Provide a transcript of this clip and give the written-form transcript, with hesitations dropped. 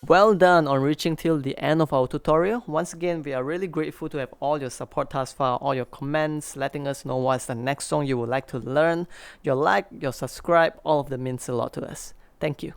Well done on reaching till the end of our tutorial. Once again, we are really grateful to have all your support thus far, all your comments, letting us know what's the next song you would like to learn. Your like, your subscribe, all of them means a lot to us. Thank you.